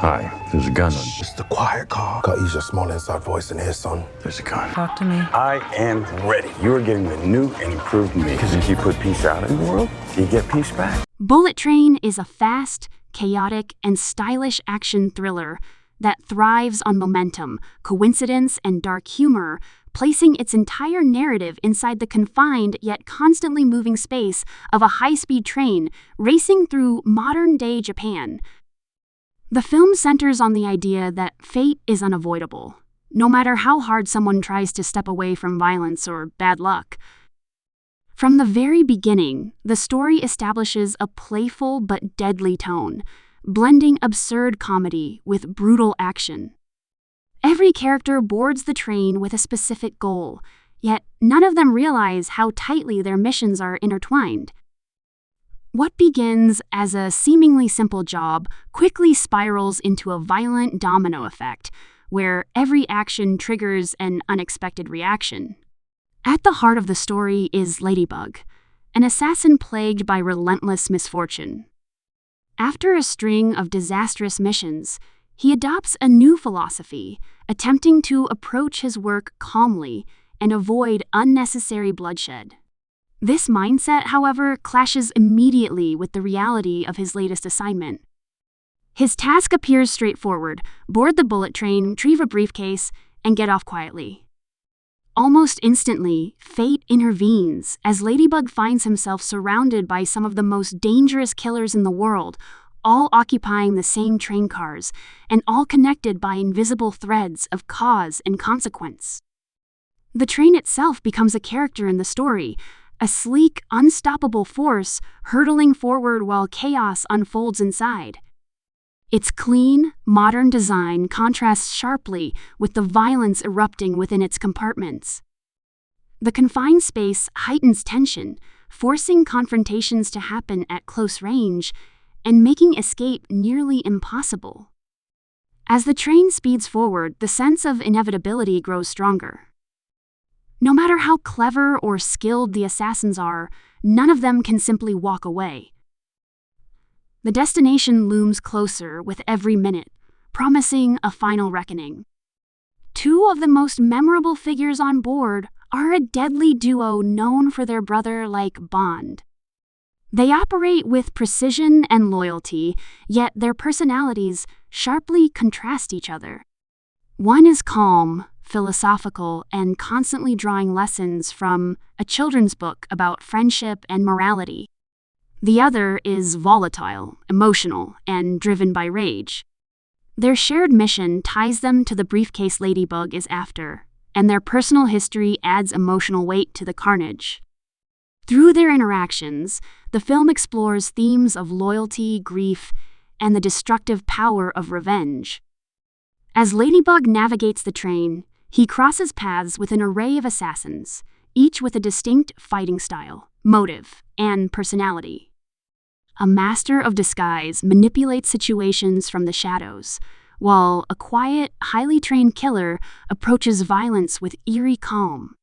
Hi, there's a gun on. It's the quiet call. Got use your small inside voice in here, son. There's a gun. Talk to me. I am ready. You are getting the new and improved me. Because if you put peace out in the world, you get peace back. Bullet Train is a fast, chaotic, and stylish action thriller that thrives on momentum, coincidence, and dark humor, placing its entire narrative inside the confined yet constantly moving space of a high-speed train racing through modern-day Japan. The film centers on the idea that fate is unavoidable, no matter how hard someone tries to step away from violence or bad luck. From the very beginning, the story establishes a playful but deadly tone, blending absurd comedy with brutal action. Every character boards the train with a specific goal, yet none of them realize how tightly their missions are intertwined. What begins as a seemingly simple job quickly spirals into a violent domino effect, where every action triggers an unexpected reaction. At the heart of the story is Ladybug, an assassin plagued by relentless misfortune. After a string of disastrous missions, he adopts a new philosophy, attempting to approach his work calmly and avoid unnecessary bloodshed. This mindset, however, clashes immediately with the reality of his latest assignment. His task appears straightforward: board the bullet train, retrieve a briefcase, and get off quietly. Almost instantly, fate intervenes as Ladybug finds himself surrounded by some of the most dangerous killers in the world, all occupying the same train cars, and all connected by invisible threads of cause and consequence. The train itself becomes a character in the story, a sleek, unstoppable force hurtling forward while chaos unfolds inside. Its clean, modern design contrasts sharply with the violence erupting within its compartments. The confined space heightens tension, forcing confrontations to happen at close range and making escape nearly impossible. As the train speeds forward, the sense of inevitability grows stronger. No matter how clever or skilled the assassins are, none of them can simply walk away. The destination looms closer with every minute, promising a final reckoning. Two of the most memorable figures on board are a deadly duo known for their brother-like bond. They operate with precision and loyalty, yet their personalities sharply contrast each other. One is calm, philosophical, and constantly drawing lessons from a children's book about friendship and morality. The other is volatile, emotional, and driven by rage. Their shared mission ties them to the briefcase Ladybug is after, and their personal history adds emotional weight to the carnage. Through their interactions, the film explores themes of loyalty, grief, and the destructive power of revenge. As Ladybug navigates the train, he crosses paths with an array of assassins, each with a distinct fighting style, motive, and personality. A master of disguise manipulates situations from the shadows, while a quiet, highly trained killer approaches violence with eerie calm.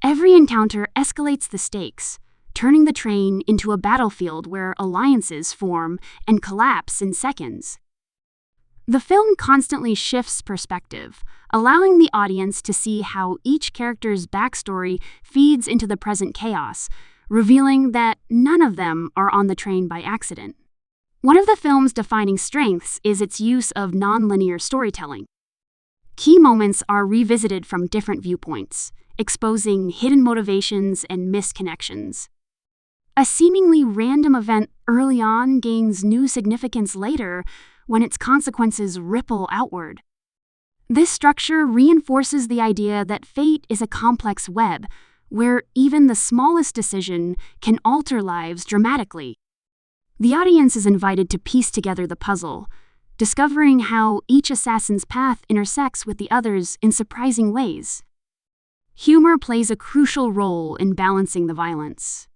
Every encounter escalates the stakes, turning the train into a battlefield where alliances form and collapse in seconds. The film constantly shifts perspective, allowing the audience to see how each character's backstory feeds into the present chaos, revealing that none of them are on the train by accident. One of the film's defining strengths is its use of non-linear storytelling. Key moments are revisited from different viewpoints, exposing hidden motivations and missed connections. A seemingly random event early on gains new significance later when its consequences ripple outward. This structure reinforces the idea that fate is a complex web, where even the smallest decision can alter lives dramatically. The audience is invited to piece together the puzzle, discovering how each assassin's path intersects with the others in surprising ways. Humor plays a crucial role in balancing the violence.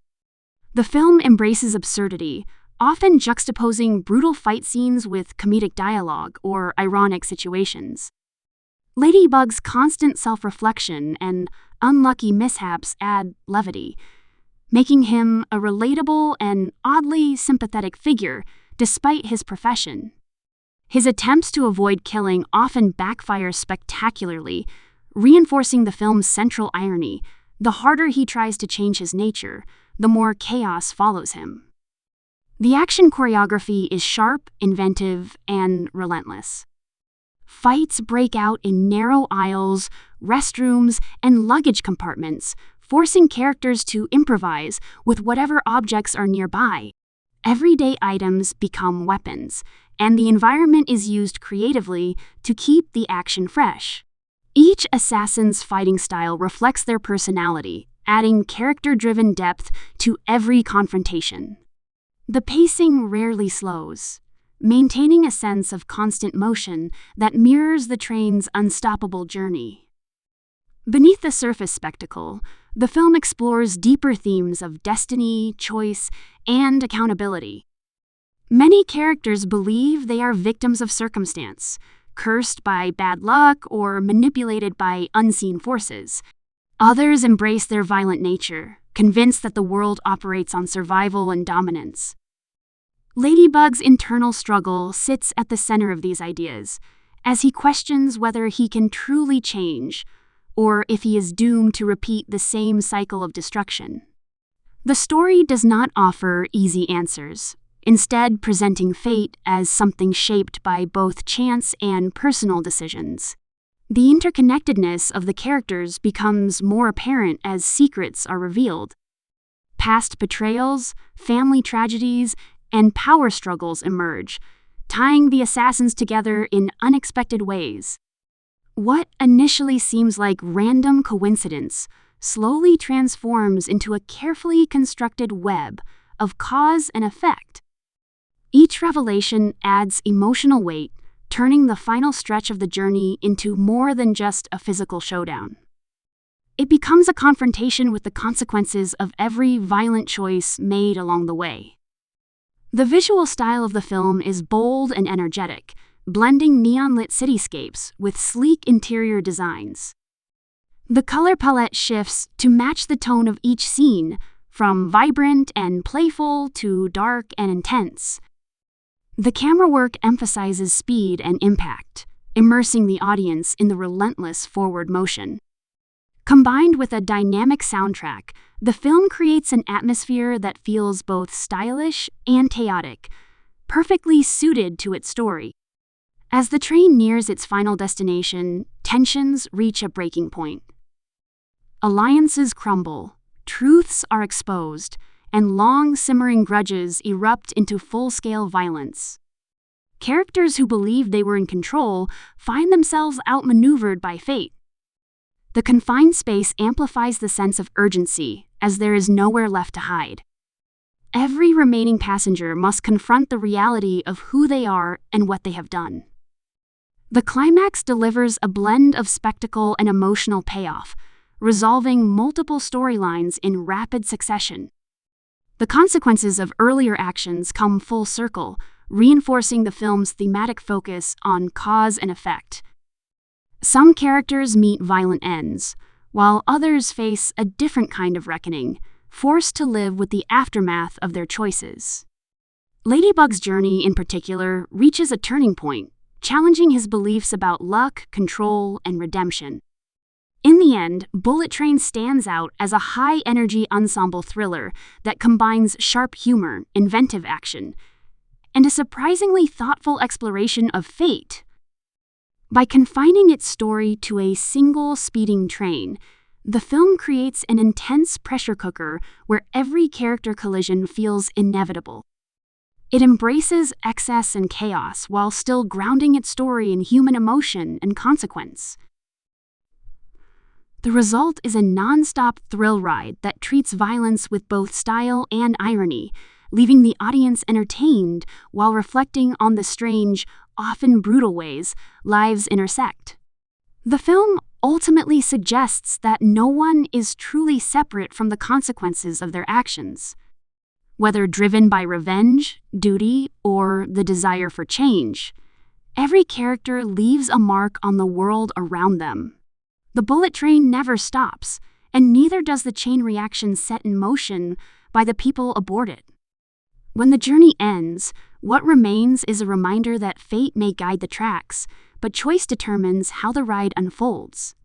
The film embraces absurdity, often juxtaposing brutal fight scenes with comedic dialogue or ironic situations. Ladybug's constant self-reflection and unlucky mishaps add levity, making him a relatable and oddly sympathetic figure despite his profession. His attempts to avoid killing often backfire spectacularly, reinforcing the film's central irony. The harder he tries to change his nature, the more chaos follows him. The action choreography is sharp, inventive, and relentless. Fights break out in narrow aisles, restrooms, and luggage compartments, forcing characters to improvise with whatever objects are nearby. Everyday items become weapons, and the environment is used creatively to keep the action fresh. Each assassin's fighting style reflects their personality, adding character-driven depth to every confrontation. The pacing rarely slows, maintaining a sense of constant motion that mirrors the train's unstoppable journey. Beneath the surface spectacle, the film explores deeper themes of destiny, choice, and accountability. Many characters believe they are victims of circumstance, cursed by bad luck or manipulated by unseen forces. Others embrace their violent nature, convinced that the world operates on survival and dominance. Ladybug's internal struggle sits at the center of these ideas, as he questions whether he can truly change, or if he is doomed to repeat the same cycle of destruction. The story does not offer easy answers, instead presenting fate as something shaped by both chance and personal decisions. The interconnectedness of the characters becomes more apparent as secrets are revealed. Past betrayals, family tragedies, and power struggles emerge, tying the assassins together in unexpected ways. What initially seems like random coincidence slowly transforms into a carefully constructed web of cause and effect. Each revelation adds emotional weight, turning the final stretch of the journey into more than just a physical showdown. It becomes a confrontation with the consequences of every violent choice made along the way. The visual style of the film is bold and energetic, blending neon-lit cityscapes with sleek interior designs. The color palette shifts to match the tone of each scene, from vibrant and playful to dark and intense. The camera work emphasizes speed and impact, immersing the audience in the relentless forward motion. Combined with a dynamic soundtrack, the film creates an atmosphere that feels both stylish and chaotic, perfectly suited to its story. As the train nears its final destination, tensions reach a breaking point. Alliances crumble, truths are exposed, and long-simmering grudges erupt into full-scale violence. Characters who believed they were in control find themselves outmaneuvered by fate. The confined space amplifies the sense of urgency, as there is nowhere left to hide. Every remaining passenger must confront the reality of who they are and what they have done. The climax delivers a blend of spectacle and emotional payoff, resolving multiple storylines in rapid succession. The consequences of earlier actions come full circle, reinforcing the film's thematic focus on cause and effect. Some characters meet violent ends, while others face a different kind of reckoning, forced to live with the aftermath of their choices. Ladybug's journey, in particular, reaches a turning point, challenging his beliefs about luck, control, and redemption. In the end, Bullet Train stands out as a high-energy ensemble thriller that combines sharp humor, inventive action, and a surprisingly thoughtful exploration of fate. By confining its story to a single speeding train, the film creates an intense pressure cooker where every character collision feels inevitable. It embraces excess and chaos while still grounding its story in human emotion and consequence. The result is a non-stop thrill ride that treats violence with both style and irony, leaving the audience entertained while reflecting on the strange, often brutal ways lives intersect. The film ultimately suggests that no one is truly separate from the consequences of their actions. Whether driven by revenge, duty, or the desire for change, every character leaves a mark on the world around them. The bullet train never stops, and neither does the chain reaction set in motion by the people aboard it. When the journey ends, What remains is a reminder that fate may guide the tracks, but choice determines how the ride unfolds.